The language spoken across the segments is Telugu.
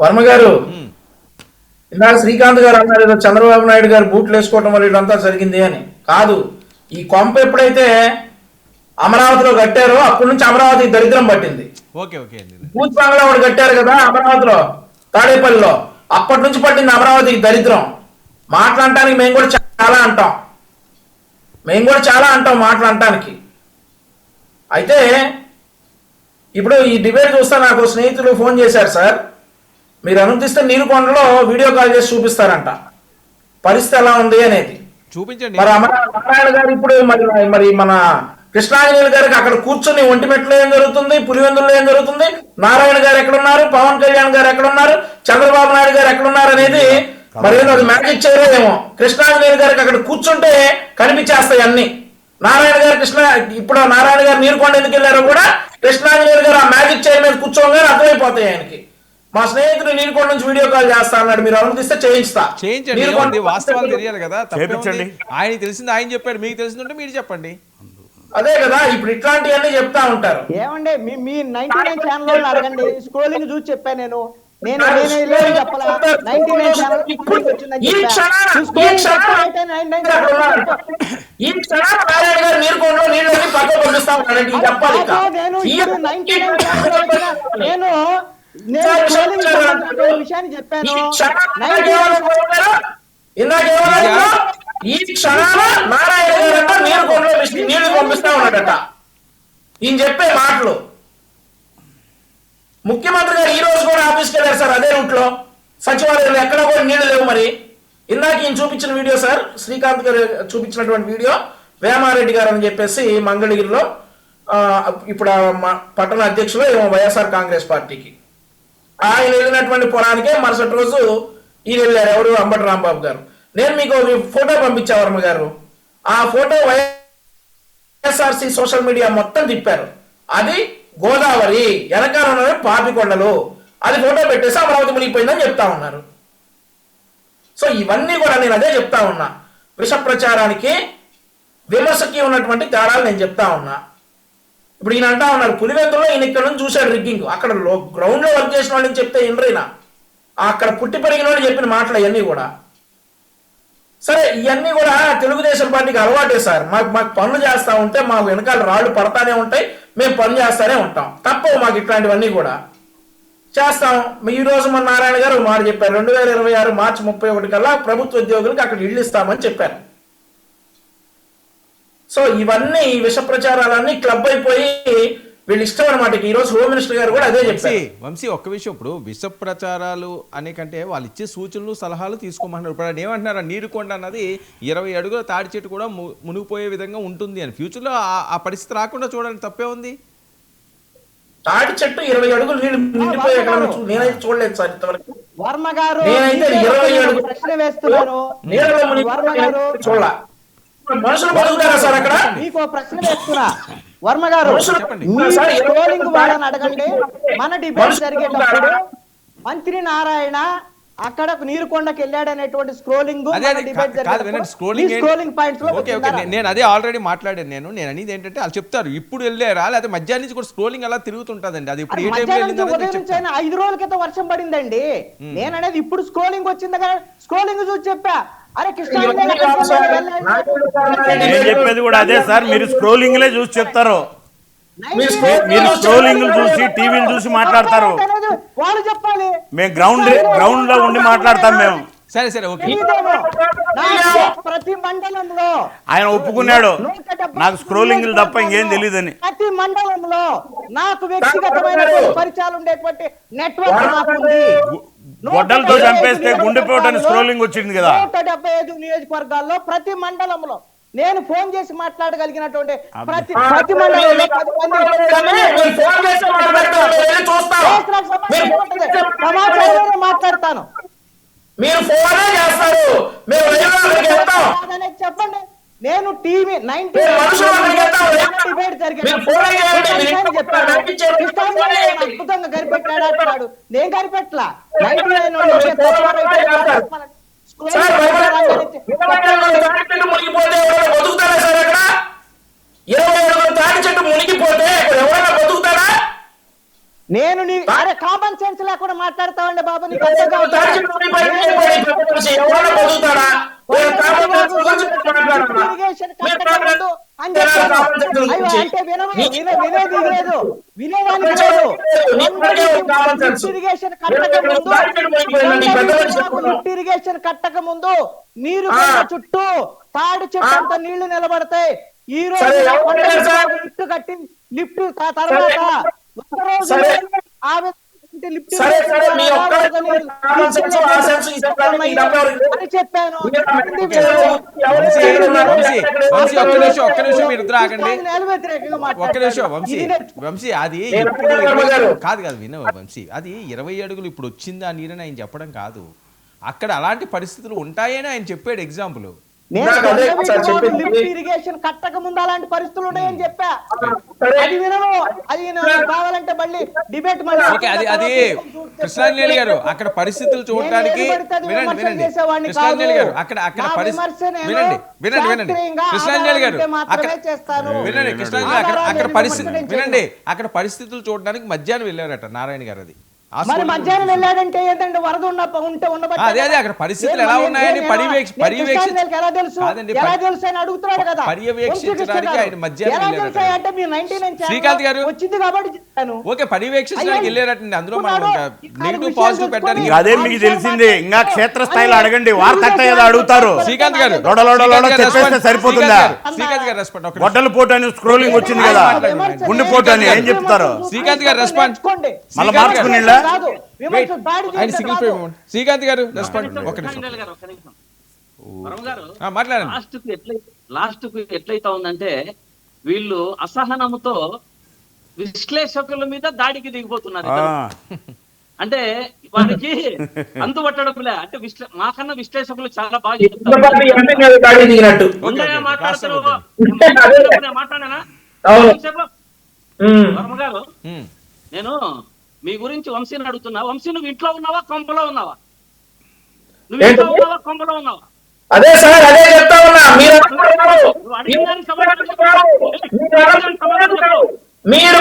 వర్మ గారు, ఇందాక శ్రీకాంత్ గారు అన్నారు ఏదో చంద్రబాబు నాయుడు గారు బూట్లు వేసుకోవటం వల్ల ఇదంతా జరిగింది అని. కాదు, ఈ కొంప ఎప్పుడైతే అమరావతిలో కట్టారో అప్పటి నుంచి అమరావతి దరిద్రం పట్టింది. బూత్ బంగ్లా ఒకటి కట్టారు కదా అమరావతిలో, తాడేపల్లిలో, అప్పటి నుంచి పట్టింది అమరావతి దరిద్రం. మాట్లాడటానికి మేము కూడా చాలా అంటాం మాట్లాడటానికి. అయితే ఇప్పుడు ఈ డిబేట్ చూస్తే నాకు స్నేహితులు ఫోన్ చేశారు, సార్ మీరు అనుమతిస్తే నీరుకొండలో వీడియో కాల్ చేసి చూపిస్తారంట పరిస్థితి ఎలా ఉంది అనేది. చూపించండి. మరి నారాయణ గారు ఇప్పుడు మరి మన కృష్ణాంజనేయులు గారికి అక్కడ కూర్చొని ఒంటిమెట్లో ఏం జరుగుతుంది, పులివెందుల్లో ఏం జరుగుతుంది, నారాయణ గారు ఎక్కడున్నారు, పవన్ కళ్యాణ్ గారు ఎక్కడున్నారు, చంద్రబాబు నాయుడు గారు ఎక్కడున్నారు అనేది మరి అది మ్యాజిక్ చేయలేదేమో. కృష్ణాంజనేయులు గారికి అక్కడ కూర్చుంటే కనిపించేస్తాయి అన్ని. నారాయణ గారు ఇప్పుడు నారాయణ గారు నీరుకొండ ఎందుకు వెళ్ళారో కూడా కృష్ణాంజనేయులు గారు ఆ మ్యాజిక్ చైర్ మీద కూర్చోగానే అర్థమైపోతాయి ఆయనకి. మా స్నేహితుడు నీరుకొండ నుంచి వీడియో కాల్ చేస్తా అన్నాడు, మీరు అనుమతిస్తే చేయించండి. వాస్తవాలు తెలియాలి కదా, ఆయన తెలిసింది ఆయన చెప్పాడు, మీకు తెలిసిందంటే మీరు చెప్పండి. అదే కదా, ఇప్పుడు ఇట్లాంటివన్నీ చెప్తా ఉంటారు. ఏమండి మీ 99 ఛానల్ అడగండి, స్క్రోలింగ్ చూసి చెప్పా నేను చెప్పలా. 99 ఛానల్ విషయాన్ని చెప్పాను. ఈ క్షణాన నారాయణ గారు నీరుకొండలో నీళ్లు పంపిస్తా ఉన్నాడట. ఈయన చెప్పే మాటలు. ముఖ్యమంత్రి గారు ఈ రోజు కూడా ఆఫీస్కి వెళ్ళారు సార్, అదే రూట్ లో సచివాలయంలో ఎక్కడ కూడా నీళ్లు లేవు. మరి ఇందాక ఈయన చూపించిన వీడియో సార్, శ్రీకాంత్ గారు చూపించినటువంటి వీడియో, వేమారెడ్డి గారు అని చెప్పేసి మంగళగిరిలో ఇప్పుడు పట్టణ అధ్యక్షులు వైఎస్ఆర్ కాంగ్రెస్ పార్టీకి ఆయన వెళ్ళినటువంటి పొలానికే మరుసటి రోజు ఈయన వెళ్ళారు. ఎవరు? అంబటి రాంబాబు గారు. నేను మీకు ఫోటో పంపించా వర్మ గారు, ఆ ఫోటో వైఎస్ఆర్సీ సోషల్ మీడియా మొత్తం తిప్పారు. అది గోదావరి వెనకాల ఉన్న పాపికొండలు, అది ఫోటో పెట్టేసి అమరావతి మునిగిపోయిందని చెప్తా ఉన్నారు. సో ఇవన్నీ కూడా నేను అదే చెప్తా ఉన్నా, విష ప్రచారానికి విమర్శకి ఉన్నటువంటి తేడాలు నేను చెప్తా ఉన్నా. ఇప్పుడు ఈయన అంటా ఉన్నారు పులివెందులో ఈయన ఇక్కడ నుంచి చూశాడు రిగ్గింగ్, అక్కడ గ్రౌండ్ లో వర్క్ చేసిన వాళ్ళని చెప్తే ఇండ్రైనా అక్కడ పుట్టి పెరిగిన వాళ్ళు చెప్పిన మాటలు ఇవన్నీ కూడా. సరే, ఇవన్నీ కూడా తెలుగుదేశం పార్టీకి అలవాటే సార్. మాకు పనులు చేస్తా ఉంటే మాకు వెనకాల రాళ్ళు పడతానే ఉంటాయి, మేము పనులు చేస్తానే ఉంటాం, తప్పవు మాకు ఇట్లాంటివన్నీ కూడా చేస్తాం. ఈ రోజు మన నారాయణ గారు మాట చెప్పారు, 2026 మార్చి 31 కల్లా ప్రభుత్వ ఉద్యోగులకు అక్కడ ఇళ్ళు ఇస్తామని చెప్పారు. సో ఇవన్నీ విష ప్రచారాలన్నీ క్లబ్ అయిపోయి వీళ్ళు ఇష్టం అనమాట. ఈ రోజు హోమ్ మినిస్టర్ గారు కూడా అదే చెప్పారు. వంశీ, ఒక్క విషయం, ఇప్పుడు విష ప్రచారాలు అనే కంటే వాళ్ళు ఇచ్చే సూచనలు సలహాలు తీసుకోమంటున్నారు. ఇప్పుడు ఆయన ఏమంటున్నారు, నీరుకొండ అన్నది 20 అడుగుల తాడి చెట్టు కూడా మునిగిపోయే విధంగా ఉంటుంది అని. ఫ్యూచర్ లో ఆ పరిస్థితి రాకుండా చూడండి, తప్పే ఉంది. తాడి చెట్టు 20 అడుగులు నీళ్ళు నిండిపోయే నేనైతే చూడలేదు సార్ ఇంతవరకు. వర్మ గారు నేనైతే 20 అడుగులు ప్రశ్న వేస్తున్నాను. చూడాల మనుషులు బతుకుతారా సార్ అక్కడ? మీకు ప్రశ్న వేస్తున్నా వర్మ గారు, స్క్రోలింగ్ వాళ్ళని అడగండి. మన డిబేట్ జరిగేటప్పుడు మంత్రి నారాయణ అక్కడ నీరుకొండకి వెళ్ళాడనేటువంటి స్క్రోలింగ్ పాయింట్స్ లో నేను అదే ఆల్రెడీ మాట్లాడాను. నేను అనేది ఏంటంటే వాళ్ళు చెప్తారు ఇప్పుడు వెళ్ళారా, లేకపోతే మధ్యాహ్నం నుంచి కూడా స్క్రోలింగ్ అలా తిరుగుతుంటదండి. అది ఇప్పుడు ఉదయం నుంచి 5 రోజుల క్రితం వర్షం పడిందండి. నేను అనేది ఇప్పుడు స్క్రోలింగ్ వచ్చింది కదా, స్క్రోలింగ్ చూసి చెప్పా. అరే కృష్ణ చెప్పేది కూడా అదే సార్, మీరు స్క్రోలింగ్ లే చూసి చెప్తారు, మీరు స్క్రోలింగ్ చూసి టీవీలు చూసి మాట్లాడతారు. వాళ్ళు చెప్పాలి, మేము గ్రౌండ్ లో ఉండి మాట్లాడతాం మేము. సరే ఓకే. ప్రతి మండలంలో ఆయన ఒప్పుకున్నాడు నాకు స్క్రోలింగ్ తప్ప ఇంకేం తెలియదని. ప్రతి మండలంలో నాకు వ్యక్తిగతమైన పరిచయాలు ఉండేటువంటి నెట్వర్క్ గొడ్డలతో చంపేస్తే గుండెపోటని స్క్రోలింగ్ వచ్చింది కదా. 175 నియోజకవర్గాల్లో ప్రతి మండలంలో నేను ఫోన్ చేసి మాట్లాడగలిగినటువంటి ప్రతి మండలంలో 10 మంది మాట్లాడతాను. చెప్పండి, నేను టీవీ 90 డిబేట్ జరిగింది అద్భుతంగా కనిపెట్టాడు అంటున్నాడు. నేను కనిపెట్టలా. 20 తాడి చెట్టు మునిగిపోతే ఎవరైనా బతుకుతారా? నేను నీ అరే కామన్ సెన్స్ లేకుండా మాట్లాడతావండి బాబు, నీకు అర్థం కావట్లేదు. ఇరిగేషన్ కట్టక ముందు అని చెప్పాను. అయ్యో అంటే వినేది లేదు, వినేదానికి లేదు. ఇరిగేషన్ కట్టక ముందు, ఇరిగేషన్ కట్టక ముందు నీరు చుట్టూ తాడి చెట్టు నీళ్లు నిలబడతాయి. ఈ రోజు లిఫ్ట్ కట్టి లిఫ్ట్ తర్వాత ఒక్కరోజు అని చెప్పాను. వంశీ అది కాదు వినవు వంశీ, అది 20 అడుగులు ఇప్పుడు వచ్చింది ఆ నీరని ఆయన చెప్పడం కాదు, అక్కడ అలాంటి పరిస్థితులు ఉంటాయని ఆయన చెప్పాడు ఎగ్జాంపుల్. ఇరిగేషన్ కట్టక ముందు అలాంటి పరిస్థితులు ఉన్నాయని చెప్పా. అది వినను, అది కావాలంటే మళ్ళీ డిబేట్ అది కృష్ణాంజలి గారు అక్కడ పరిస్థితులు చూడడానికి వినండి కృష్ణాంజలి గారు అక్కడ వినండి కృష్ణాంజలి గారు వినండి కృష్ణాంజలి అక్కడ పరిస్థితి వినండి, అక్కడ పరిస్థితులు చూడడానికి మధ్యాహ్నం వెళ్ళారట నారాయణ గారు. అది మరి మధ్యాహ్నం వెళ్ళాడంటే ఏంటంటే వరద ఉంటే ఉండబట్టి అదే అక్కడ పరిస్థితులు ఎలా ఉన్నాయని పర్యవేక్షించడానికి ఆయన మధ్యాహ్నం శ్రీకాంత్ గారు వచ్చింది కాబట్టి ఓకే పర్యవేక్షించడానికి వెళ్ళారటండి. అందులో మనం నెగిటివ్ పాజిటివ్ పెట్టడానికి అదే మీకు తెలిసింది. ఇంకా క్షేత్రస్థాయిలో అడగండి, వార్త అడుగుతారు. శ్రీకాంత్ గారు చెప్పేస్తే సరిపోతుందా? శ్రీకాంత్ గారు రెస్పాండ్. గొడ్డల పోటు అని స్క్రోలింగ్ వచ్చింది కదా, గుండెపోటు అని ఏం చెప్తారు? శ్రీకాంత్ గారు రెస్పాండ్ మళ్ళీ మార్చుకుని శ్రీకాంత్ గారు రెస్పాండ్. మాట్లాడండి. లాస్ట్ కు ఎట్లయితా ఉందంటే వీళ్ళు అసహనంతో విశ్లేషకుల మీద దాడికి దిగిపోతున్నారు. అంటే వారికి అందుబట్టడంలే. అంటే మాకన్నా విశ్లేషకులు చాలా బాగా చెప్తారు. మాట్లాడానా వర్మ గారు? నేను మీ గురించి వంశీని అడుగుతున్నా. వంశీ నువ్వు ఇంట్లో ఉన్నావా కొంపలో ఉన్నావా? నువ్వు ఇంట్లో ఉన్నావా కొంపలో ఉన్నావా? అదే సార్ అదే చెప్తా ఉన్నా. మీరు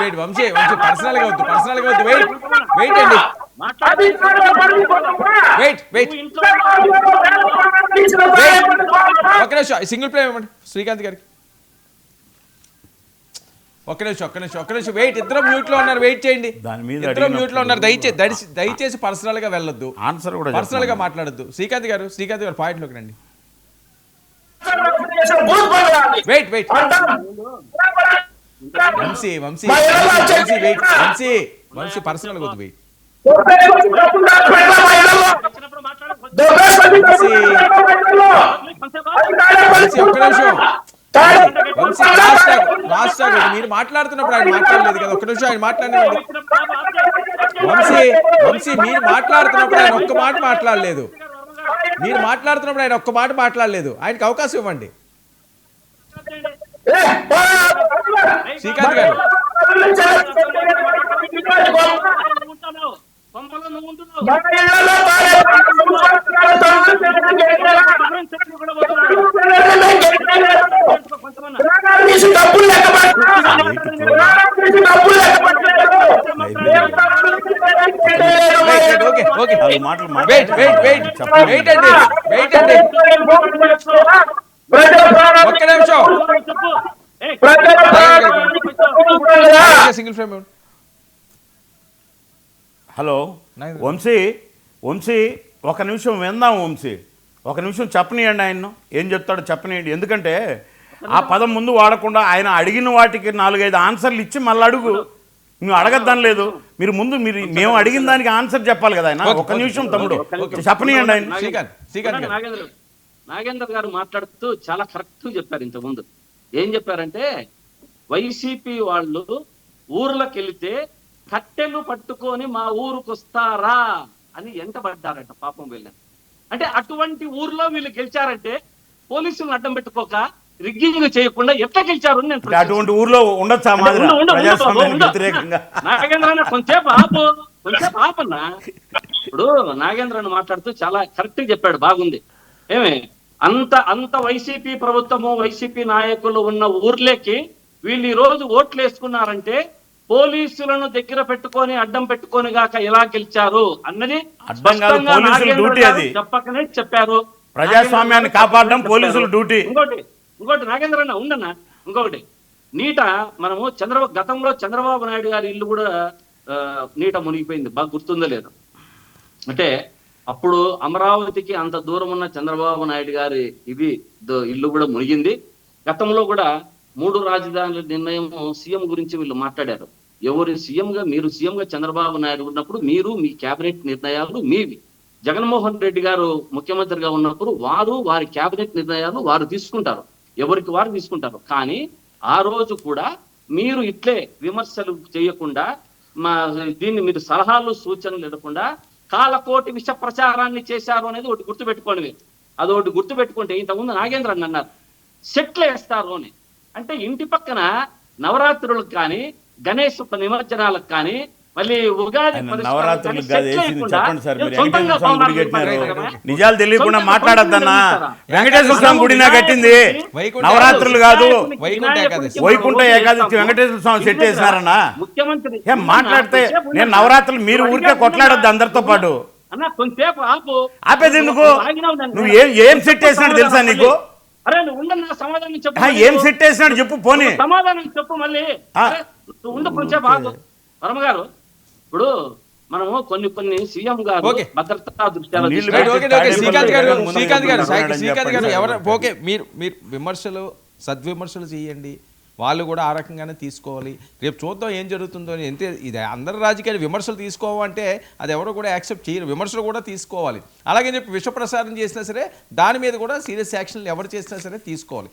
వెయిట్ వంశీ పర్సనల్ గా వద్దు వెయిట్ అండి ఒక్క నిమిషం సింగిల్ ప్లే ఇవ్వండి శ్రీకాంత్ గారికి. ఒక్క నిమిషం వెయిట్. ఇద్దరు మ్యూట్ లో ఉన్నారు, వెయిట్ చేయండి. ఇద్దరు మ్యూట్ లో ఉన్నారు, దయచేసి పర్సనల్ గా వెళ్ళొద్దు, ఆన్సర్ కూడా పర్సనల్ గా మాట్లాడద్దు. శ్రీకాంత్ గారు పాయింట్ లోకి రండి. వెయిట్ వంశీ పర్సనల్ వద్దు. వెయిట్ మీరు మాట్లాడుతున్నప్పుడు ఆయన మాట్లాడలేదు కదా, ఒక్క నిమిషం ఆయన మాట్లాడండి. వంశీ మీరు మాట్లాడుతున్నప్పుడు ఆయన ఒక్క మాట మాట్లాడలేదు. ఆయనకు అవకాశం ఇవ్వండి. శ్రీకాంత్ గారు ఒక్క నిమిషం సింగిల్ ఫ్రేమ్. హలో వంశీ ఒక నిమిషం విందాం. వంశీ ఒక నిమిషం చెప్పనీయండి, ఆయన ఏం చెప్తాడో చెప్పనీయండి. ఎందుకంటే ఆ పదం ముందు వాడకుండా ఆయన అడిగిన వాటికి 4-5 ఆన్సర్లు ఇచ్చి మళ్ళీ అడుగు. నువ్వు అడగద్దని లేదు, మేము అడిగిన దానికి ఆన్సర్ చెప్పాలి కదా ఆయన. ఒక నిమిషం తమ్ముడు చెప్పనీయండి ఆయన. నాగేందర్ గారు మాట్లాడుతూ చాలా కరెక్ట్ చెప్పారు. ఇంతకుముందు ఏం చెప్పారంటే వైసీపీ వాళ్ళు ఊర్లోకి వెళితే కట్టెలు పట్టుకొని మా ఊరుకు వస్తారా అని ఎంటబడ్డారట పాపం వీళ్ళని. అంటే అటువంటి ఊర్లో వీళ్ళు గెలిచారంటే పోలీసులను అడ్డం పెట్టుకోక రిగ్గింగ్ చేయకుండా ఎట్లా గెలిచారు అని నేను అటువంటి ఊర్లో ఉండొచ్చా మాదిరి ప్రజాస్వామ్యానికి వ్యతిరేకంగా? నాగేంద్ర కొంచెంసేపు ఆపన్నా. ఇప్పుడు నాగేంద్రని మాట్లాడుతూ చాలా కరెక్ట్ గా చెప్పాడు, బాగుంది. ఏమే అంత వైసీపీ ప్రభుత్వము వైసీపీ నాయకులు ఉన్న ఊర్లేకి వీళ్ళు ఈ రోజు ఓట్లు వేసుకున్నారంటే పోలీసులను దగ్గర పెట్టుకొని అడ్డం పెట్టుకొని గాక ఎలా గెలిచారు అన్నది అడ్డం కాదు, పోలీసుల డ్యూటీ అది. చెప్పకనే చెప్పారు. ప్రజాస్వామ్యాన్ని కాపాడడం పోలీసుల డ్యూటీ. ఇంకోటి నాగేంద్ర అన్న ఉండన్నా, ఇంకొకటి నీట మనము గతంలో చంద్రబాబు నాయుడు గారి ఇల్లు కూడా నీట మునిగిపోయింది, బాగా గుర్తుందో లేదు. అంటే అప్పుడు అమరావతికి అంత దూరం ఉన్న చంద్రబాబు నాయుడు గారి ఇల్లు కూడా మునిగింది. గతంలో కూడా 3 రాజధానుల నిర్ణయం సీఎం గురించి వీళ్ళు మాట్లాడారు. ఎవరు సీఎంగా? మీరు సీఎంగా చంద్రబాబు నాయుడు ఉన్నప్పుడు మీరు మీ కేబినెట్ నిర్ణయాలు మీవి. జగన్మోహన్ రెడ్డి గారు ముఖ్యమంత్రిగా ఉన్నప్పుడు వారి కేబినెట్ నిర్ణయాలు వారు తీసుకుంటారు, ఎవరికి వారు తీసుకుంటారు. కానీ ఆ రోజు కూడా మీరు ఇట్లే విమర్శలు చేయకుండా దీన్ని మీరు సలహాలు సూచనలు ఇవ్వకుండా కాలకోటి విష ప్రచారాన్ని చేశారు అనేది ఒకటి గుర్తుపెట్టుకోండి. అది ఒకటి గుర్తుపెట్టుకుంటే ఇంతకుముందు నాగేంద్ర అన్నారు సెట్లు వేస్తారు అని. అంటే ఇంటి పక్కన నవరాత్రులకు కానీ గణేష్ నిమజ్జనాలకు కానీ మళ్ళీ ఉగాది నవరాత్రులకు కాదు వేసింది చెప్పండి సార్. మీరు వెంకటేశ్వర స్వామి గుడి కట్టినారు, నిజాలు తెలియకుండా మాట్లాడద్దన్నా. వెంకటేశ్వర స్వామి గుడినా కట్టింది, నవరాత్రులు కాదు, వైకుంఠ ఏకాదశి వెంకటేశ్వర స్వామి సెట్ చేసినారన్నా. ముఖ్యమంత్రి ఏం మాట్లాడితే నేను నవరాత్రులు మీరు ఊరికే కొట్లాడద్దు అందరితో పాటు. ఆపేది ఎందుకు? నువ్వు ఏం సెట్ చేసినాడు తెలుసా నీకు? అరే నువ్వు ఉండన్నా, సమాధానం చెప్పు. ఏం సెట్ చేసినాడు చెప్పు, పోనీ సమాధానం చెప్పు. మళ్ళీ ఉండు కొంచెం బాగు వర్మ గారు. ఇప్పుడు మనము కొన్ని సీఎం గారు భద్రతా దృష్ట్యా శ్రీకాంత్ గారు ఎవరు ఓకే, మీరు విమర్శలు సద్విమర్శలు చేయండి, వాళ్ళు కూడా ఆ రకంగానే తీసుకోవాలి. రేపు చూద్దాం ఏం జరుగుతుందో. ఎంత ఇది అందరు రాజకీయాలు విమర్శలు తీసుకోవాలంటే అది ఎవరు కూడా యాక్సెప్ట్ చేయరు, విమర్శలు కూడా తీసుకోవాలి. అలాగే చెప్పి విష ప్రసారం చేసినా సరే దాని మీద కూడా సీరియస్ యాక్షన్లు ఎవరు చేసినా సరే తీసుకోవాలి.